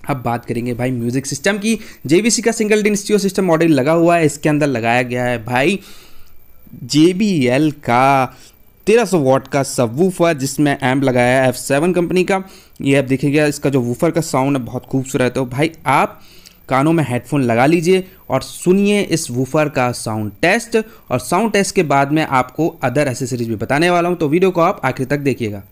अब बात करेंगे भाई म्यूज़िक सिस्टम की। जेबीसी का सिंगल डिन स्टीरियो सिस्टम मॉडल लगा हुआ है, इसके अंदर लगाया गया है भाई JBL का 1300 वॉट का सब वूफर, जिसमें एम्प लगाया है F7 कंपनी का। ये आप देखिएगा, इसका जो वूफर का साउंड है बहुत खूबसूरत है। तो भाई आप कानों में हेडफोन लगा लीजिए और सुनिए इस वूफर का साउंड टेस्ट, और साउंड टेस्ट के बाद में आपको अदर एसेसरीज भी बताने वाला हूँ, तो वीडियो को आप आखिर तक देखिएगा।